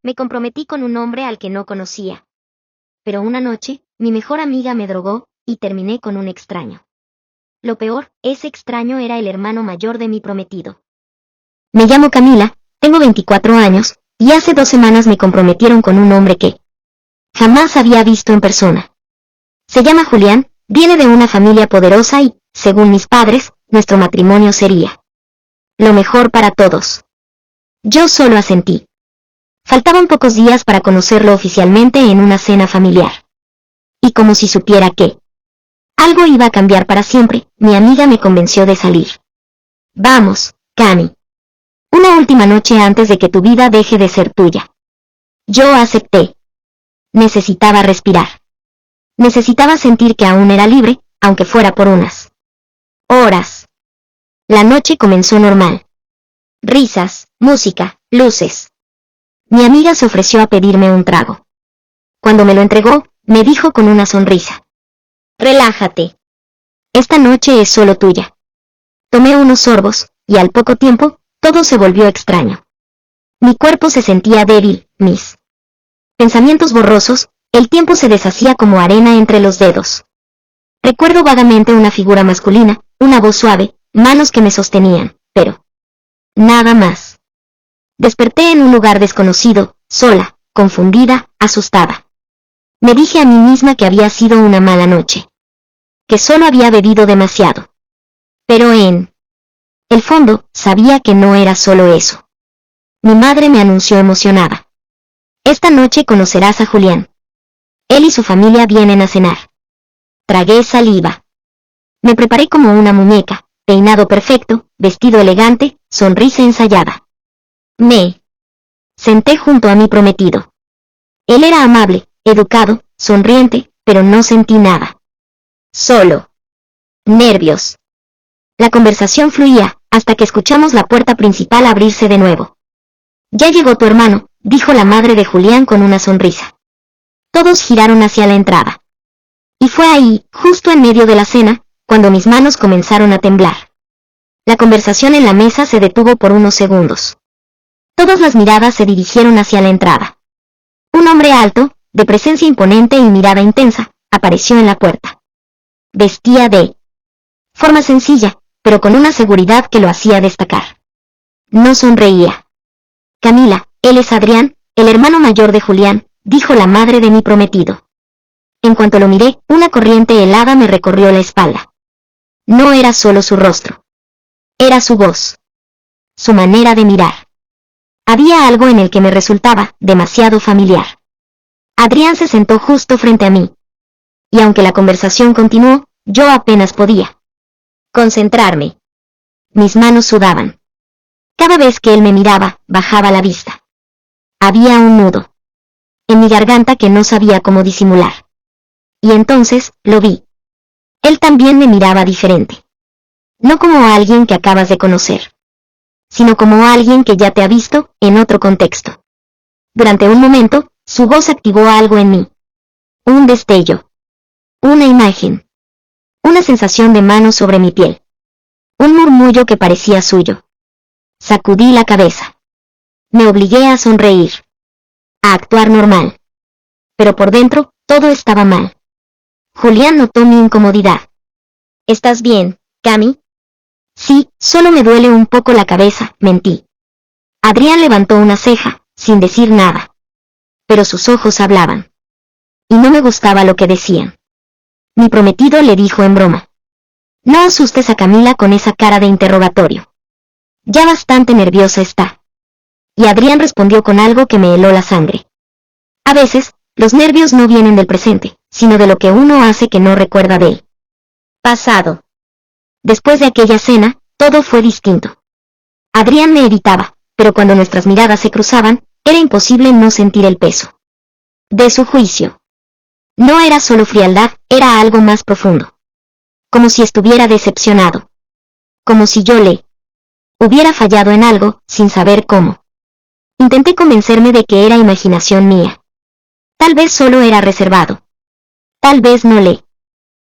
Me comprometí con un hombre al que no conocía. Pero una noche, mi mejor amiga me drogó, y terminé con un extraño. Lo peor, ese extraño era el hermano mayor de mi prometido. Me llamo Camila, tengo 24 años, y hace 2 semanas me comprometieron con un hombre que jamás había visto en persona. Se llama Julián, viene de una familia poderosa y, según mis padres, nuestro matrimonio sería lo mejor para todos. Yo solo asentí. Faltaban pocos días para conocerlo oficialmente en una cena familiar. Y como si supiera que algo iba a cambiar para siempre, mi amiga me convenció de salir. Vamos, Cami. Una última noche antes de que tu vida deje de ser tuya. Yo acepté. Necesitaba respirar. Necesitaba sentir que aún era libre, aunque fuera por unas horas. La noche comenzó normal. Risas, música, luces. Mi amiga se ofreció a pedirme un trago. Cuando me lo entregó, me dijo con una sonrisa: relájate. Esta noche es solo tuya. Tomé unos sorbos, y al poco tiempo, todo se volvió extraño. Mi cuerpo se sentía débil, mis pensamientos borrosos, el tiempo se deshacía como arena entre los dedos. Recuerdo vagamente una figura masculina, una voz suave, manos que me sostenían, pero nada más. Desperté en un lugar desconocido, sola, confundida, asustada. Me dije a mí misma que había sido una mala noche. Que solo había bebido demasiado. Pero en el fondo, sabía que no era solo eso. Mi madre me anunció emocionada: esta noche conocerás a Julián. Él y su familia vienen a cenar. Tragué saliva. Me preparé como una muñeca, peinado perfecto, vestido elegante, sonrisa ensayada. Me senté junto a mi prometido. Él era amable, educado, sonriente, pero no sentí nada. Solo nervios. La conversación fluía, hasta que escuchamos la puerta principal abrirse de nuevo. Ya llegó tu hermano, dijo la madre de Julián con una sonrisa. Todos giraron hacia la entrada. Y fue ahí, justo en medio de la cena, cuando mis manos comenzaron a temblar. La conversación en la mesa se detuvo por unos segundos. Todas las miradas se dirigieron hacia la entrada. Un hombre alto, de presencia imponente y mirada intensa, apareció en la puerta. Vestía de forma sencilla, pero con una seguridad que lo hacía destacar. No sonreía. Camila, él es Adrián, el hermano mayor de Julián, dijo la madre de mi prometido. En cuanto lo miré, una corriente helada me recorrió la espalda. No era solo su rostro. Era su voz. Su manera de mirar. Había algo en el que me resultaba demasiado familiar. Adrián se sentó justo frente a mí. Y aunque la conversación continuó, yo apenas podía concentrarme. Mis manos sudaban. Cada vez que él me miraba, bajaba la vista. Había un nudo en mi garganta que no sabía cómo disimular. Y entonces, lo vi. Él también me miraba diferente. No como a alguien que acabas de conocer, sino como a alguien que ya te ha visto, en otro contexto. Durante un momento, su voz activó algo en mí. Un destello. Una imagen. Una sensación de mano sobre mi piel. Un murmullo que parecía suyo. Sacudí la cabeza. Me obligué a sonreír. A actuar normal. Pero por dentro, todo estaba mal. Julián notó mi incomodidad. ¿Estás bien, Cami? Sí, solo me duele un poco la cabeza, mentí. Adrián levantó una ceja, sin decir nada. Pero sus ojos hablaban. Y no me gustaba lo que decían. Mi prometido le dijo en broma: no asustes a Camila con esa cara de interrogatorio. Ya bastante nerviosa está. Y Adrián respondió con algo que me heló la sangre. A veces, los nervios no vienen del presente, sino de lo que uno hace que no recuerda del pasado. Después de aquella cena, todo fue distinto. Adrián me evitaba, pero cuando nuestras miradas se cruzaban, era imposible no sentir el peso de su juicio. No era solo frialdad, era algo más profundo. Como si estuviera decepcionado. Como si yo le hubiera fallado en algo, sin saber cómo. Intenté convencerme de que era imaginación mía. Tal vez solo era reservado. Tal vez no le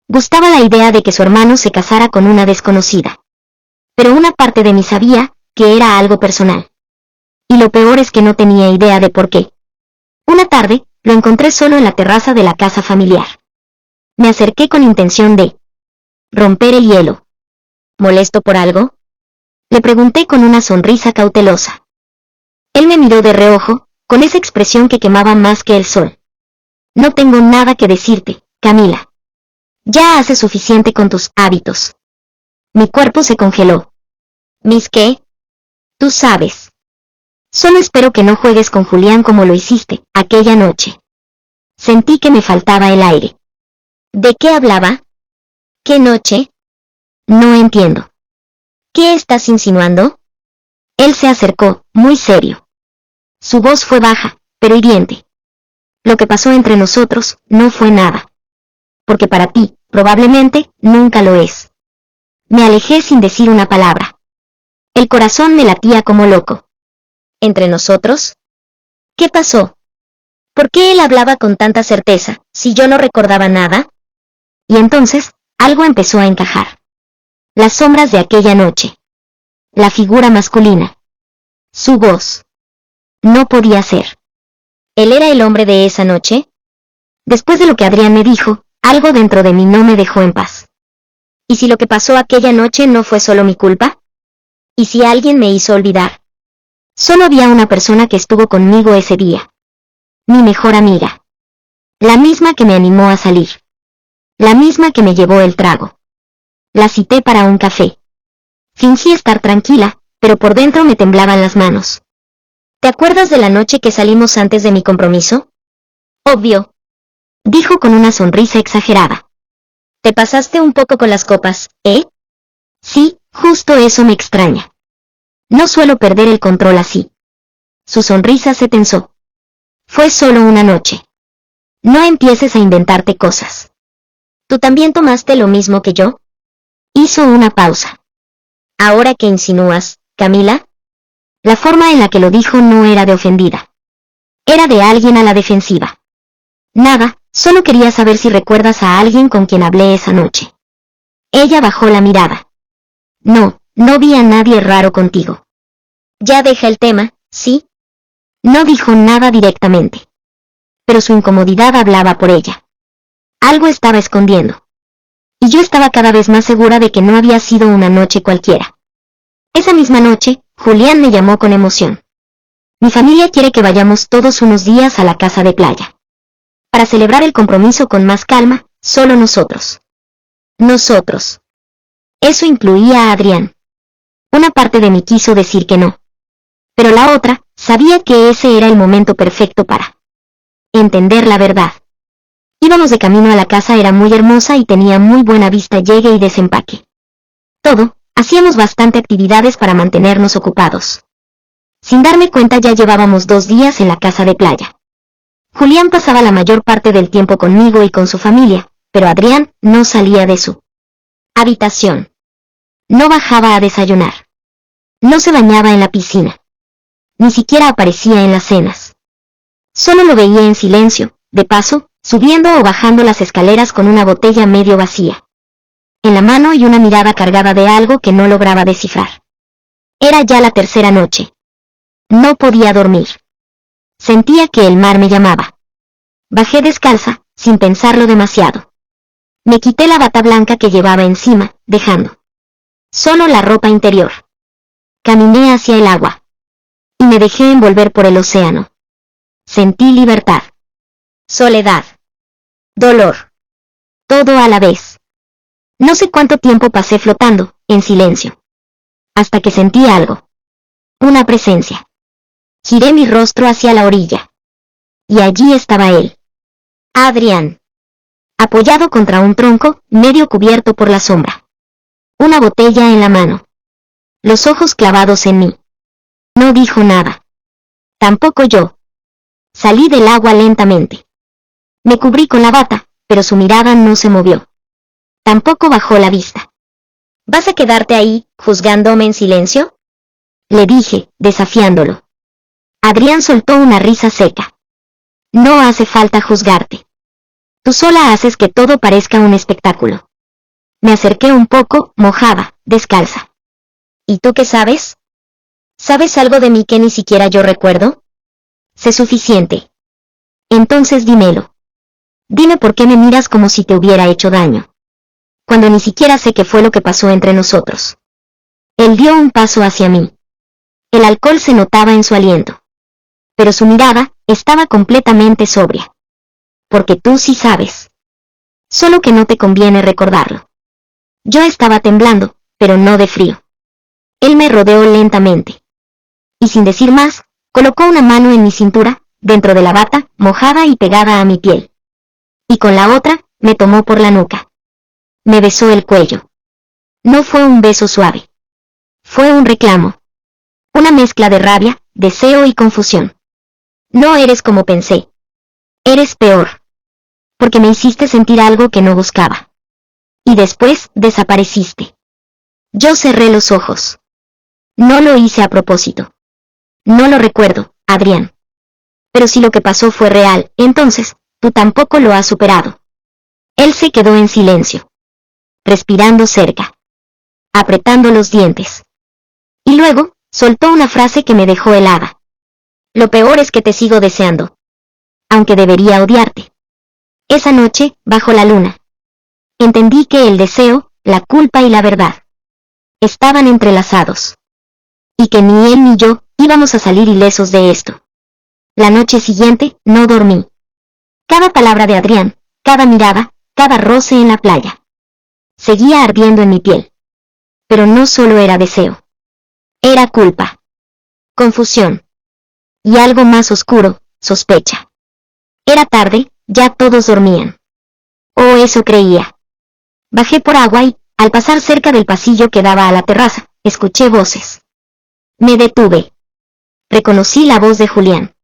gustaba la idea de que su hermano se casara con una desconocida. Pero una parte de mí sabía que era algo personal. Y lo peor es que no tenía idea de por qué. Una tarde, lo encontré solo en la terraza de la casa familiar. Me acerqué con intención de romper el hielo. ¿Molesto por algo? Le pregunté con una sonrisa cautelosa. Él me miró de reojo, con esa expresión que quemaba más que el sol. No tengo nada que decirte, Camila. Ya haces suficiente con tus hábitos. Mi cuerpo se congeló. ¿Mis qué? Tú sabes. Solo espero que no juegues con Julián como lo hiciste aquella noche. Sentí que me faltaba el aire. ¿De qué hablaba? ¿Qué noche? No entiendo. ¿Qué estás insinuando? Él se acercó, muy serio. Su voz fue baja, pero hiriente. Lo que pasó entre nosotros no fue nada. Porque para ti, probablemente, nunca lo es. Me alejé sin decir una palabra. El corazón me latía como loco. ¿Entre nosotros? ¿Qué pasó? ¿Por qué él hablaba con tanta certeza, si yo no recordaba nada? Y entonces, algo empezó a encajar. Las sombras de aquella noche. La figura masculina. Su voz. No podía ser. ¿Él era el hombre de esa noche? Después de lo que Adrián me dijo, algo dentro de mí no me dejó en paz. ¿Y si lo que pasó aquella noche no fue solo mi culpa? ¿Y si alguien me hizo olvidar? Solo había una persona que estuvo conmigo ese día. Mi mejor amiga. La misma que me animó a salir. La misma que me llevó el trago. La cité para un café. Fingí estar tranquila, pero por dentro me temblaban las manos. ¿Te acuerdas de la noche que salimos antes de mi compromiso? Obvio. Dijo con una sonrisa exagerada. Te pasaste un poco con las copas, ¿eh? Sí, justo eso me extraña. No suelo perder el control así. Su sonrisa se tensó. Fue solo una noche. No empieces a inventarte cosas. ¿Tú también tomaste lo mismo que yo? Hizo una pausa. ¿Ahora qué insinúas, Camila? La forma en la que lo dijo no era de ofendida. Era de alguien a la defensiva. Nada, solo quería saber si recuerdas a alguien con quien hablé esa noche. Ella bajó la mirada. No, no vi a nadie raro contigo. Ya deja el tema, ¿sí? No dijo nada directamente. Pero su incomodidad hablaba por ella. Algo estaba escondiendo. Y yo estaba cada vez más segura de que no había sido una noche cualquiera. Esa misma noche, Julián me llamó con emoción. Mi familia quiere que vayamos todos unos días a la casa de playa. Para celebrar el compromiso con más calma, solo nosotros. Nosotros. Eso incluía a Adrián. Una parte de mí quiso decir que no. Pero la otra, sabía que ese era el momento perfecto para entender la verdad. Íbamos de camino a la casa, era muy hermosa y tenía muy buena vista llegue y desempaque. Todo, hacíamos bastante actividades para mantenernos ocupados. Sin darme cuenta ya llevábamos 2 días en la casa de playa. Julián pasaba la mayor parte del tiempo conmigo y con su familia, pero Adrián no salía de su habitación. No bajaba a desayunar. No se bañaba en la piscina. Ni siquiera aparecía en las cenas. Solo lo veía en silencio, de paso, subiendo o bajando las escaleras con una botella medio vacía en la mano y una mirada cargada de algo que no lograba descifrar. Era ya la tercera noche. No podía dormir. Sentía que el mar me llamaba. Bajé descalza, sin pensarlo demasiado. Me quité la bata blanca que llevaba encima, dejando solo la ropa interior. Caminé hacia el agua. Y me dejé envolver por el océano. Sentí libertad. Soledad. Dolor. Todo a la vez. No sé cuánto tiempo pasé flotando, en silencio. Hasta que sentí algo. Una presencia. Giré mi rostro hacia la orilla. Y allí estaba él. Adrián. Apoyado contra un tronco, medio cubierto por la sombra. Una botella en la mano. Los ojos clavados en mí. No dijo nada. Tampoco yo. Salí del agua lentamente. Me cubrí con la bata, pero su mirada no se movió. Tampoco bajó la vista. ¿Vas a quedarte ahí, juzgándome en silencio? Le dije, desafiándolo. Adrián soltó una risa seca. No hace falta juzgarte. Tú sola haces que todo parezca un espectáculo. Me acerqué un poco, mojada, descalza. ¿Y tú qué sabes? ¿Sabes algo de mí que ni siquiera yo recuerdo? Sé suficiente. Entonces dímelo. Dime por qué me miras como si te hubiera hecho daño. Cuando ni siquiera sé qué fue lo que pasó entre nosotros. Él dio un paso hacia mí. El alcohol se notaba en su aliento. Pero su mirada estaba completamente sobria. Porque tú sí sabes. Solo que no te conviene recordarlo. Yo estaba temblando, pero no de frío. Él me rodeó lentamente. Y sin decir más, colocó una mano en mi cintura, dentro de la bata, mojada y pegada a mi piel. Y con la otra, me tomó por la nuca. Me besó el cuello. No fue un beso suave. Fue un reclamo. Una mezcla de rabia, deseo y confusión. No eres como pensé. Eres peor. Porque me hiciste sentir algo que no buscaba. Y después, desapareciste. Yo cerré los ojos. No lo hice a propósito. No lo recuerdo, Adrián. Pero si lo que pasó fue real, entonces, tú tampoco lo has superado. Él se quedó en silencio. Respirando cerca. Apretando los dientes. Y luego, soltó una frase que me dejó helada. Lo peor es que te sigo deseando. Aunque debería odiarte. Esa noche, bajo la luna. Entendí que el deseo, la culpa y la verdad estaban entrelazados. Y que ni él ni yo íbamos a salir ilesos de esto. La noche siguiente, no dormí. Cada palabra de Adrián, cada mirada, cada roce en la playa. Seguía ardiendo en mi piel. Pero no solo era deseo. Era culpa. Confusión. Y algo más oscuro, sospecha. Era tarde, ya todos dormían. O eso creía. Bajé por agua y, al pasar cerca del pasillo que daba a la terraza, escuché voces. Me detuve. Reconocí la voz de Julián.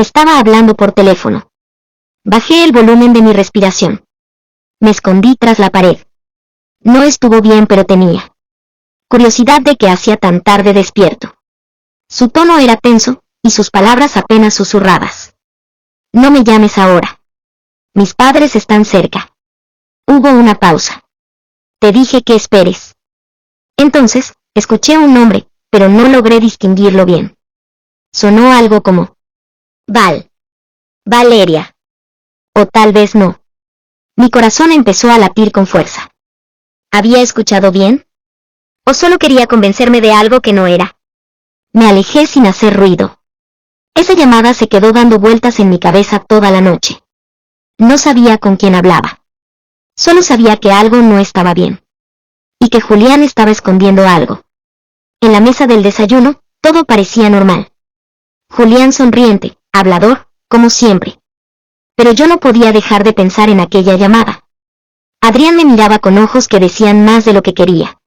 Estaba hablando por teléfono. Bajé el volumen de mi respiración. Me escondí tras la pared. No estuvo bien, pero tenía curiosidad de qué hacía tan tarde despierto. Su tono era tenso, y sus palabras apenas susurradas. No me llames ahora. Mis padres están cerca. Hubo una pausa. Te dije que esperes. Entonces, escuché un nombre, pero no logré distinguirlo bien. Sonó algo como Val. Valeria. O tal vez no. Mi corazón empezó a latir con fuerza. ¿Había escuchado bien? ¿O solo quería convencerme de algo que no era? Me alejé sin hacer ruido. Esa llamada se quedó dando vueltas en mi cabeza toda la noche. No sabía con quién hablaba. Solo sabía que algo no estaba bien. Y que Julián estaba escondiendo algo. En la mesa del desayuno, todo parecía normal. Julián sonriente, hablador, como siempre. Pero yo no podía dejar de pensar en aquella llamada. Adrián me miraba con ojos que decían más de lo que quería.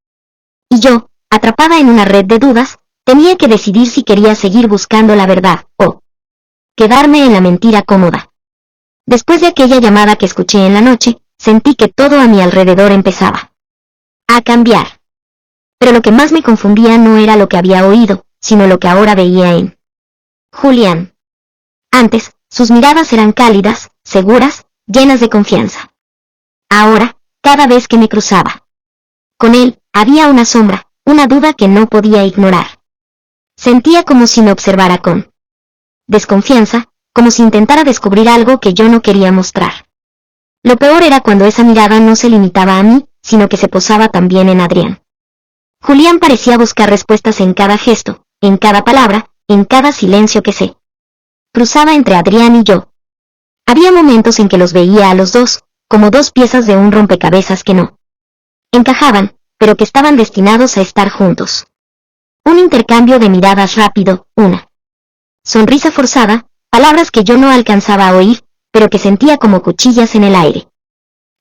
Y yo, atrapada en una red de dudas, tenía que decidir si quería seguir buscando la verdad, o quedarme en la mentira cómoda. Después de aquella llamada que escuché en la noche, sentí que todo a mi alrededor empezaba a cambiar. Pero lo que más me confundía no era lo que había oído, sino lo que ahora veía en Julián. Antes, sus miradas eran cálidas, seguras, llenas de confianza. Ahora, cada vez que me cruzaba con él, había una sombra, una duda que no podía ignorar. Sentía como si me observara con desconfianza, como si intentara descubrir algo que yo no quería mostrar. Lo peor era cuando esa mirada no se limitaba a mí, sino que se posaba también en Adrián. Julián parecía buscar respuestas en cada gesto, en cada palabra, en cada silencio que se cruzaba entre Adrián y yo. Había momentos en que los veía a los dos, como dos piezas de un rompecabezas que no encajaban, pero que estaban destinados a estar juntos. Un intercambio de miradas rápido, una sonrisa forzada, palabras que yo no alcanzaba a oír, pero que sentía como cuchillas en el aire.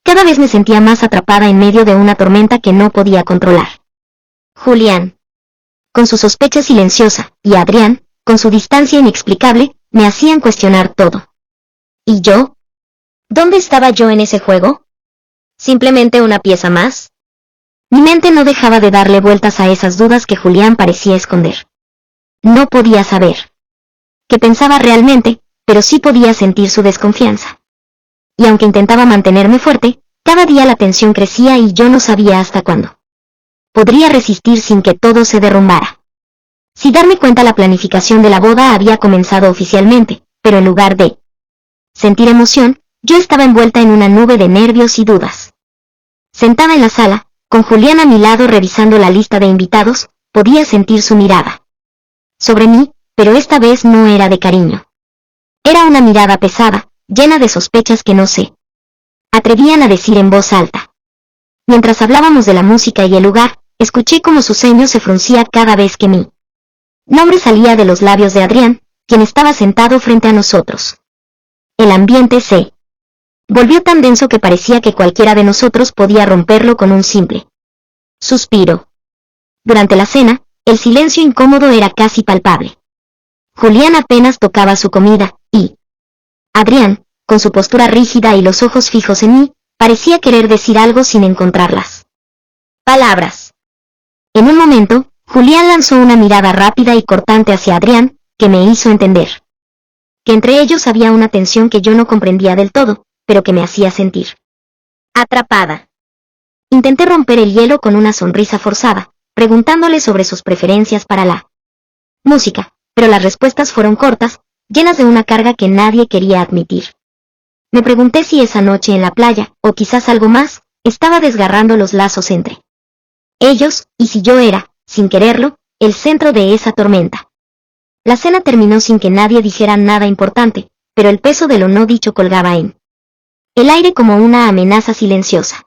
Cada vez me sentía más atrapada en medio de una tormenta que no podía controlar. Julián, con su sospecha silenciosa, y Adrián, con su distancia inexplicable, me hacían cuestionar todo. ¿Y yo? ¿Dónde estaba yo en ese juego? ¿Simplemente una pieza más? Mi mente no dejaba de darle vueltas a esas dudas que Julián parecía esconder. No podía saber qué pensaba realmente, pero sí podía sentir su desconfianza. Y aunque intentaba mantenerme fuerte, cada día la tensión crecía y yo no sabía hasta cuándo podría resistir sin que todo se derrumbara. Sin darme cuenta, la planificación de la boda había comenzado oficialmente, pero en lugar de sentir emoción, yo estaba envuelta en una nube de nervios y dudas. Sentada en la sala, con Julián a mi lado revisando la lista de invitados, podía sentir su mirada sobre mí, pero esta vez no era de cariño. Era una mirada pesada, llena de sospechas que no se atrevían a decir en voz alta. Mientras hablábamos de la música y el lugar, escuché cómo su ceño se fruncía cada vez que mi nombre salía de los labios de Adrián, quien estaba sentado frente a nosotros. El ambiente se volvió tan denso que parecía que cualquiera de nosotros podía romperlo con un simple suspiro. Durante la cena, el silencio incómodo era casi palpable. Julián apenas tocaba su comida, y Adrián, con su postura rígida y los ojos fijos en mí, parecía querer decir algo sin encontrar las palabras. En un momento, Julián lanzó una mirada rápida y cortante hacia Adrián, que me hizo entender que entre ellos había una tensión que yo no comprendía del todo, pero que me hacía sentir atrapada. Intenté romper el hielo con una sonrisa forzada, preguntándole sobre sus preferencias para la música, pero las respuestas fueron cortas, llenas de una carga que nadie quería admitir. Me pregunté si esa noche en la playa, o quizás algo más, estaba desgarrando los lazos entre ellos, y si yo era, sin quererlo, el centro de esa tormenta. La cena terminó sin que nadie dijera nada importante, pero el peso de lo no dicho colgaba en el aire como una amenaza silenciosa.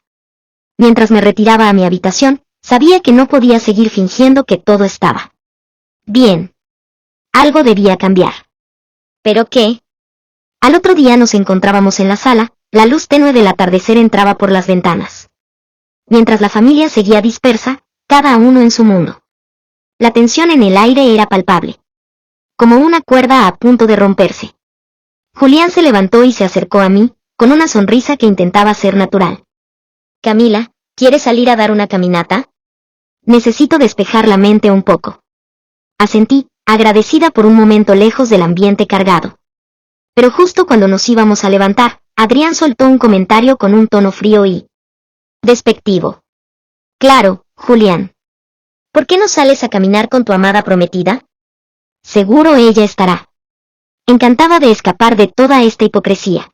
Mientras me retiraba a mi habitación, sabía que no podía seguir fingiendo que todo estaba bien. Algo debía cambiar. ¿Pero qué? Al otro día nos encontrábamos en la sala, la luz tenue del atardecer entraba por las ventanas. Mientras la familia seguía dispersa, cada uno en su mundo. La tensión en el aire era palpable, como una cuerda a punto de romperse. Julián se levantó y se acercó a mí, con una sonrisa que intentaba ser natural. Camila, ¿quieres salir a dar una caminata? Necesito despejar la mente un poco. Asentí, agradecida por un momento lejos del ambiente cargado. Pero justo cuando nos íbamos a levantar, Adrián soltó un comentario con un tono frío y despectivo. Claro, Julián. ¿Por qué no sales a caminar con tu amada prometida? Seguro ella estará encantada de escapar de toda esta hipocresía.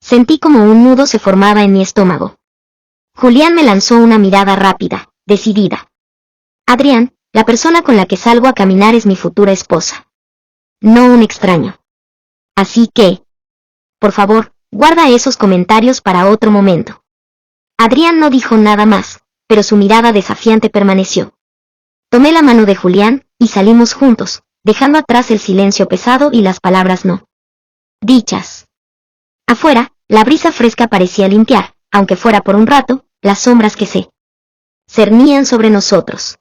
Sentí como un nudo se formaba en mi estómago. Julián me lanzó una mirada rápida, decidida. Adrián, la persona con la que salgo a caminar es mi futura esposa. No un extraño. Así que, por favor, guarda esos comentarios para otro momento. Adrián no dijo nada más, pero su mirada desafiante permaneció. Tomé la mano de Julián, y salimos juntos, dejando atrás el silencio pesado y las palabras no dichas. Afuera, la brisa fresca parecía limpiar, aunque fuera por un rato, las sombras que se cernían sobre nosotros.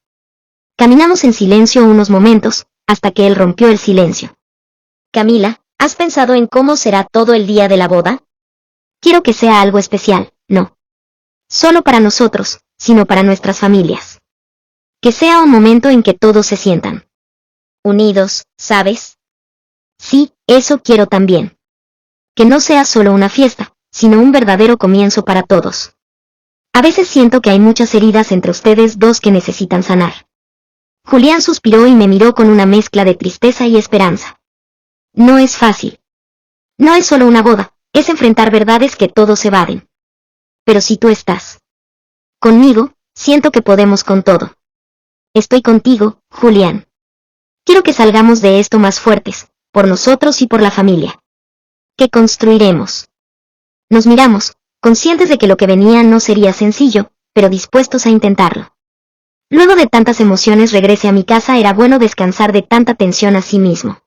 Caminamos en silencio unos momentos, hasta que él rompió el silencio. Camila, ¿has pensado en cómo será todo el día de la boda? Quiero que sea algo especial, no solo para nosotros, sino para nuestras familias. Que sea un momento en que todos se sientan unidos, ¿sabes? Sí, eso quiero también. Que no sea solo una fiesta, sino un verdadero comienzo para todos. A veces siento que hay muchas heridas entre ustedes dos que necesitan sanar. Julián suspiró y me miró con una mezcla de tristeza y esperanza. No es fácil. No es solo una boda, es enfrentar verdades que todos evaden. Pero si tú estás conmigo, siento que podemos con todo. Estoy contigo, Julián. Quiero que salgamos de esto más fuertes, por nosotros y por la familia. ¿Qué construiremos? Nos miramos, conscientes de que lo que venía no sería sencillo, pero dispuestos a intentarlo. Luego de tantas emociones regresé a mi casa, era bueno descansar de tanta tensión a sí mismo.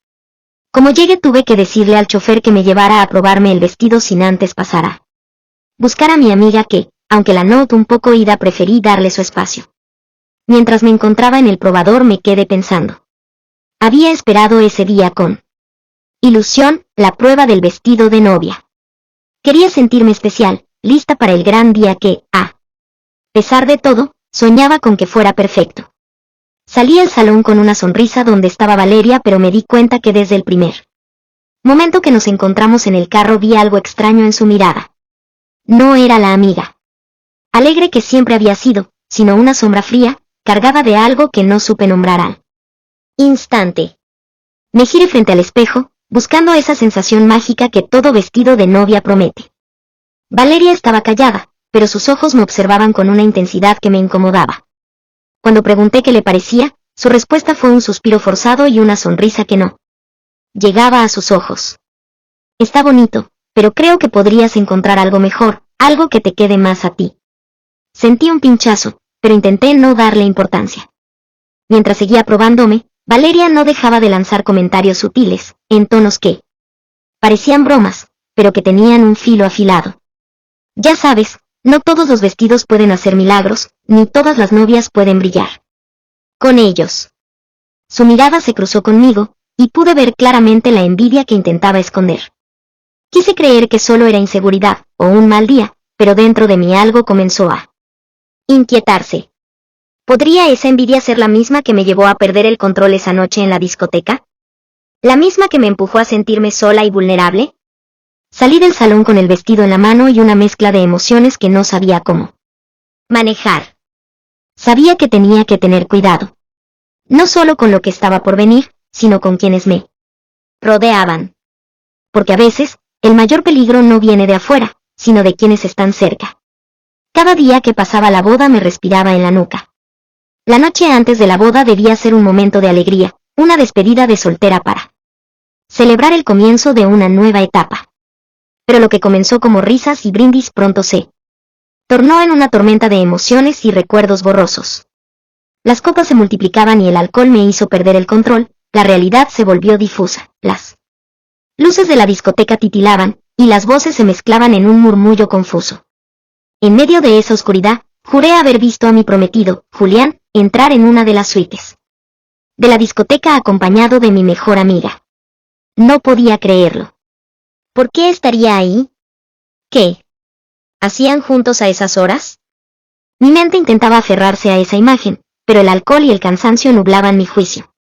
Como llegué tuve que decirle al chofer que me llevara a probarme el vestido sin antes pasar a buscar a mi amiga que, aunque la noto un poco ida, preferí darle su espacio. Mientras me encontraba en el probador me quedé pensando. Había esperado ese día con ilusión, la prueba del vestido de novia. Quería sentirme especial, lista para el gran día que, a pesar de todo, soñaba con que fuera perfecto. Salí al salón con una sonrisa donde estaba Valeria, pero me di cuenta que desde el primer momento que nos encontramos en el carro vi algo extraño en su mirada. No era la amiga alegre que siempre había sido, sino una sombra fría, cargada de algo que no supe nombrar al instante. Me giré frente al espejo, buscando esa sensación mágica que todo vestido de novia promete. Valeria estaba callada, pero sus ojos me observaban con una intensidad que me incomodaba. Cuando pregunté qué le parecía, su respuesta fue un suspiro forzado y una sonrisa que no llegaba a sus ojos. Está bonito, pero creo que podrías encontrar algo mejor, algo que te quede más a ti. Sentí un pinchazo, pero intenté no darle importancia. Mientras seguía probándome, Valeria no dejaba de lanzar comentarios sutiles, en tonos que parecían bromas, pero que tenían un filo afilado. Ya sabes, no todos los vestidos pueden hacer milagros, ni todas las novias pueden brillar con ellos. Su mirada se cruzó conmigo, y pude ver claramente la envidia que intentaba esconder. Quise creer que solo era inseguridad, o un mal día, pero dentro de mí algo comenzó a inquietarse. ¿Podría esa envidia ser la misma que me llevó a perder el control esa noche en la discoteca? ¿La misma que me empujó a sentirme sola y vulnerable? Salí del salón con el vestido en la mano y una mezcla de emociones que no sabía cómo manejar. Sabía que tenía que tener cuidado. No solo con lo que estaba por venir, sino con quienes me rodeaban. Porque a veces, el mayor peligro no viene de afuera, sino de quienes están cerca. Cada día que pasaba la boda me respiraba en la nuca. La noche antes de la boda debía ser un momento de alegría, una despedida de soltera para celebrar el comienzo de una nueva etapa. Pero lo que comenzó como risas y brindis pronto se tornó en una tormenta de emociones y recuerdos borrosos. Las copas se multiplicaban y el alcohol me hizo perder el control, la realidad se volvió difusa, las luces de la discoteca titilaban, y las voces se mezclaban en un murmullo confuso. En medio de esa oscuridad, juré haber visto a mi prometido, Julián, entrar en una de las suites de la discoteca acompañado de mi mejor amiga. No podía creerlo. ¿Por qué estaría ahí? ¿Qué hacían juntos a esas horas? Mi mente intentaba aferrarse a esa imagen, pero el alcohol y el cansancio nublaban mi juicio.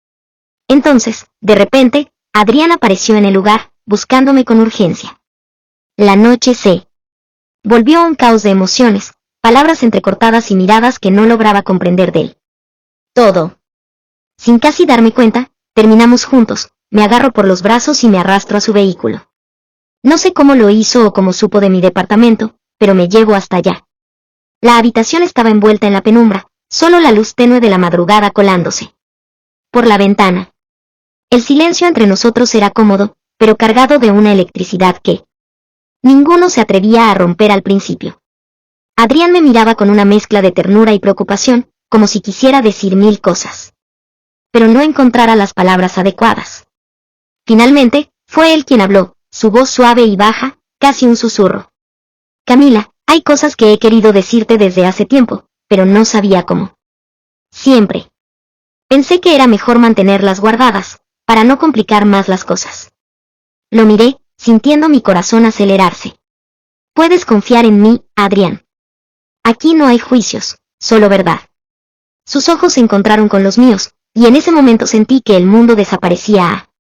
Entonces, de repente, Adrián apareció en el lugar, buscándome con urgencia. La noche se volvió un caos de emociones, palabras entrecortadas y miradas que no lograba comprender de él. Todo. Sin casi darme cuenta, terminamos juntos, me agarro por los brazos y me arrastro a su vehículo. No sé cómo lo hizo o cómo supo de mi departamento, pero me llevo hasta allá. La habitación estaba envuelta en la penumbra, solo la luz tenue de la madrugada colándose por la ventana. El silencio entre nosotros era cómodo, pero cargado de una electricidad que ninguno se atrevía a romper al principio. Adrián me miraba con una mezcla de ternura y preocupación, como si quisiera decir mil cosas, pero no encontrara las palabras adecuadas. Finalmente, fue él quien habló, su voz suave y baja, casi un susurro. Camila, hay cosas que he querido decirte desde hace tiempo, pero no sabía cómo. Siempre pensé que era mejor mantenerlas guardadas, para no complicar más las cosas. Lo miré, sintiendo mi corazón acelerarse. Puedes confiar en mí, Adrián. Aquí no hay juicios, solo verdad. Sus ojos se encontraron con los míos, y en ese momento sentí que el mundo desaparecía a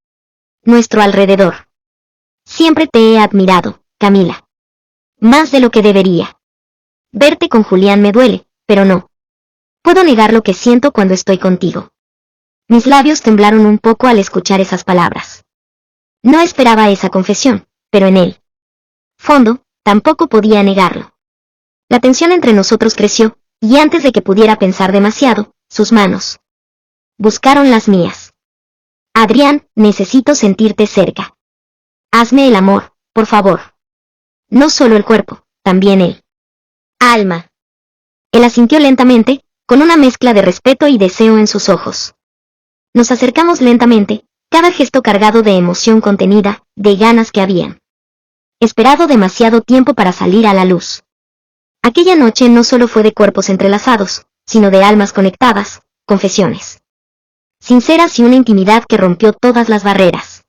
nuestro alrededor. Siempre te he admirado, Camila. Más de lo que debería. Verte con Julián me duele, pero no puedo negar lo que siento cuando estoy contigo. Mis labios temblaron un poco al escuchar esas palabras. No esperaba esa confesión, pero en el fondo, tampoco podía negarlo. La tensión entre nosotros creció, y antes de que pudiera pensar demasiado, sus manos buscaron las mías. Adrián, necesito sentirte cerca. Hazme el amor, por favor. No solo el cuerpo, también el alma. Él asintió lentamente, con una mezcla de respeto y deseo en sus ojos. Nos acercamos lentamente, cada gesto cargado de emoción contenida, de ganas que habían esperado demasiado tiempo para salir a la luz. Aquella noche no solo fue de cuerpos entrelazados, sino de almas conectadas, confesiones sinceras y una intimidad que rompió todas las barreras.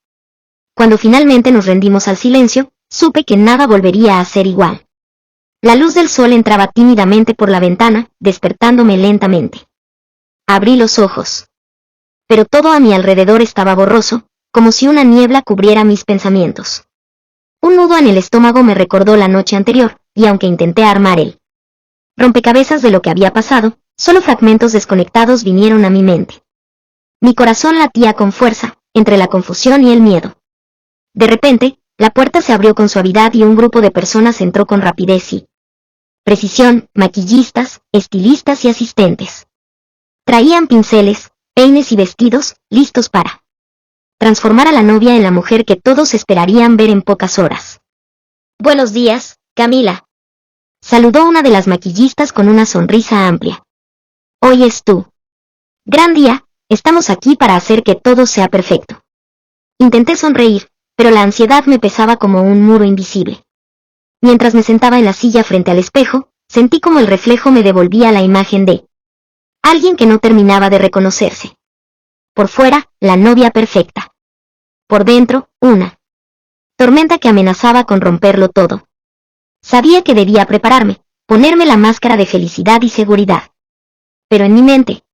Cuando finalmente nos rendimos al silencio, supe que nada volvería a ser igual. La luz del sol entraba tímidamente por la ventana, despertándome lentamente. Abrí los ojos. Pero todo a mi alrededor estaba borroso, como si una niebla cubriera mis pensamientos. Un nudo en el estómago me recordó la noche anterior, y aunque intenté armar el rompecabezas de lo que había pasado, solo fragmentos desconectados vinieron a mi mente. Mi corazón latía con fuerza, entre la confusión y el miedo. De repente, la puerta se abrió con suavidad y un grupo de personas entró con rapidez y precisión, maquillistas, estilistas y asistentes. Traían pinceles, peines y vestidos, listos para transformar a la novia en la mujer que todos esperarían ver en pocas horas. Buenos días, Camila. Saludó una de las maquillistas con una sonrisa amplia. Hoy es tu gran día, estamos aquí para hacer que todo sea perfecto. Intenté sonreír, pero la ansiedad me pesaba como un muro invisible. Mientras me sentaba en la silla frente al espejo, sentí como el reflejo me devolvía la imagen de alguien que no terminaba de reconocerse. Por fuera, la novia perfecta. Por dentro, una tormenta que amenazaba con romperlo todo. Sabía que debía prepararme, ponerme la máscara de felicidad y seguridad. Pero en mi mente,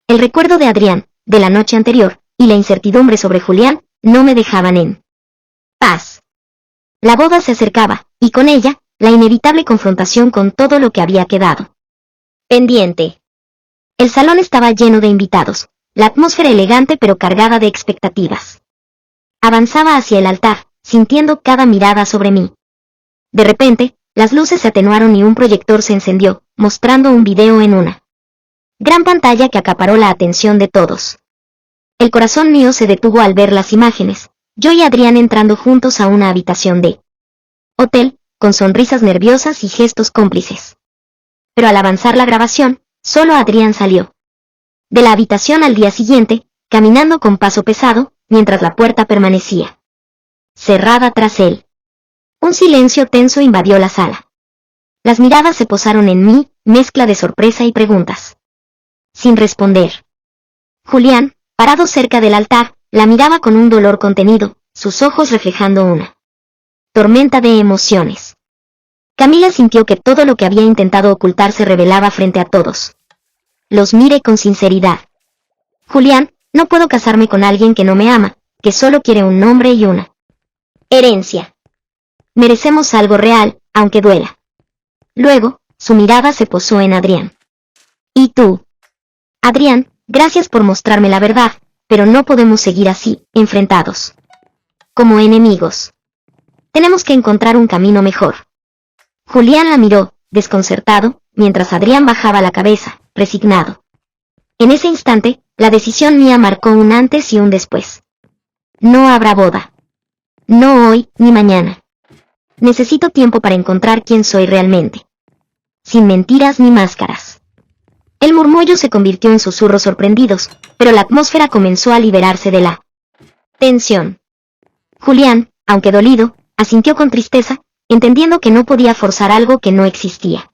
el recuerdo de Adrián, de la noche anterior, y la incertidumbre sobre Julián, no me dejaban en paz. La boda se acercaba, y con ella, la inevitable confrontación con todo lo que había quedado pendiente. El salón estaba lleno de invitados, la atmósfera elegante pero cargada de expectativas. Avanzaba hacia el altar, sintiendo cada mirada sobre mí. De repente, las luces se atenuaron y un proyector se encendió, mostrando un video en una gran pantalla que acaparó la atención de todos. El corazón mío se detuvo al ver las imágenes, yo y Adrián entrando juntos a una habitación de hotel, con sonrisas nerviosas y gestos cómplices. Pero al avanzar la grabación, solo Adrián salió de la habitación al día siguiente, caminando con paso pesado, mientras la puerta permanecía cerrada tras él. Un silencio tenso invadió la sala. Las miradas se posaron en mí, mezcla de sorpresa y preguntas. Sin responder. Julián, parado cerca del altar, la miraba con un dolor contenido, sus ojos reflejando una tormenta de emociones. Camila sintió que todo lo que había intentado ocultar se revelaba frente a todos. Los miré con sinceridad. Julián, no puedo casarme con alguien que no me ama, que solo quiere un nombre y una herencia. Merecemos algo real, aunque duela. Luego, su mirada se posó en Adrián. ¿Y tú? Adrián, gracias por mostrarme la verdad, pero no podemos seguir así, enfrentados. Como enemigos. Tenemos que encontrar un camino mejor. Julián la miró, desconcertado, mientras Adrián bajaba la cabeza, resignado. En ese instante, la decisión mía marcó un antes y un después. No habrá boda. No hoy, ni mañana. Necesito tiempo para encontrar quién soy realmente. Sin mentiras ni máscaras. El murmullo se convirtió en susurros sorprendidos, pero la atmósfera comenzó a liberarse de la tensión. Julián, aunque dolido, asintió con tristeza, entendiendo que no podía forzar algo que no existía.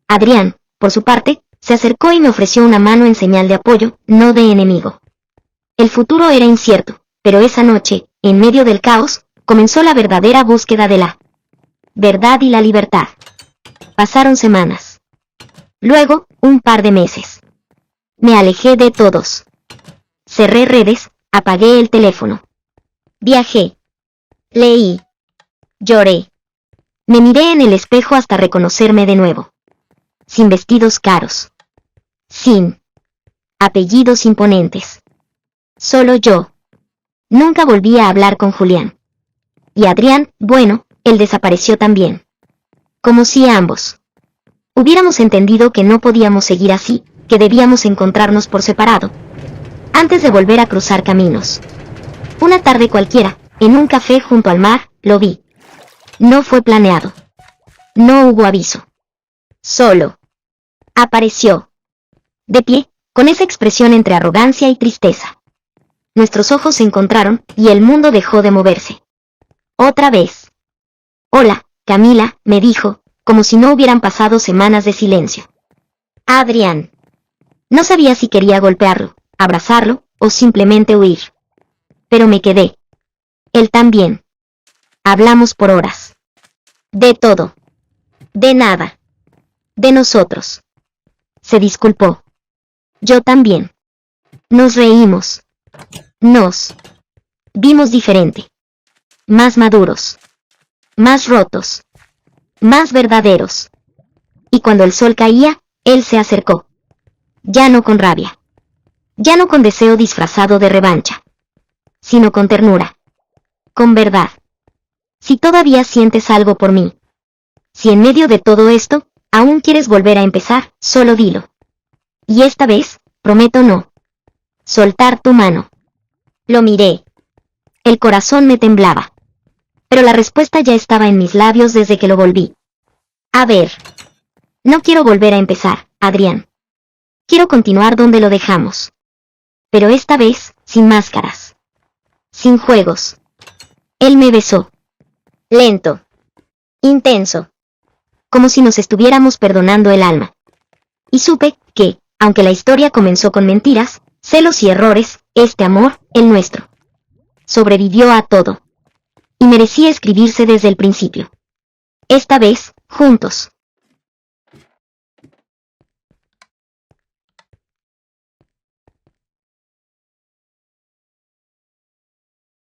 Adrián, por su parte, se acercó y me ofreció una mano en señal de apoyo, no de enemigo. El futuro era incierto, pero esa noche, en medio del caos, comenzó la verdadera búsqueda de la verdad y la libertad. Pasaron semanas. Luego, un par de meses. Me alejé de todos. Cerré redes, apagué el teléfono. Viajé. Leí. Lloré. Me miré en el espejo hasta reconocerme de nuevo. Sin vestidos caros. Sin apellidos imponentes. Solo yo. Nunca volví a hablar con Julián. Y Adrián, bueno, él desapareció también. Como si ambos hubiéramos entendido que no podíamos seguir así, que debíamos encontrarnos por separado. Antes de volver a cruzar caminos. Una tarde cualquiera, en un café junto al mar, lo vi. No fue planeado. No hubo aviso. Solo apareció. De pie, con esa expresión entre arrogancia y tristeza. Nuestros ojos se encontraron, y el mundo dejó de moverse. Otra vez. Hola, Camila, me dijo, como si no hubieran pasado semanas de silencio. Adrián. No sabía si quería golpearlo, abrazarlo, o simplemente huir. Pero me quedé. Él también. Hablamos por horas. De todo. De nada. De nosotros. Se disculpó. Yo también. Nos reímos. Nos vimos diferente. Más maduros. Más rotos. Más verdaderos. Y cuando el sol caía, él se acercó. Ya no con rabia. Ya no con deseo disfrazado de revancha. Sino con ternura. con verdad. Si todavía sientes algo por mí. Si en medio de todo esto, aún quieres volver a empezar, solo dilo. Y esta vez, prometo no soltar tu mano. Lo miré. El corazón me temblaba. Pero la respuesta ya estaba en mis labios desde que lo volví. A ver. No quiero volver a empezar, Adrián. Quiero continuar donde lo dejamos. Pero esta vez, sin máscaras. Sin juegos. Él me besó. Lento. Intenso. Como si nos estuviéramos perdonando el alma. Y supe que, aunque la historia comenzó con mentiras, celos y errores, este amor, el nuestro, sobrevivió a todo. Y merecía escribirse desde el principio. Esta vez, juntos.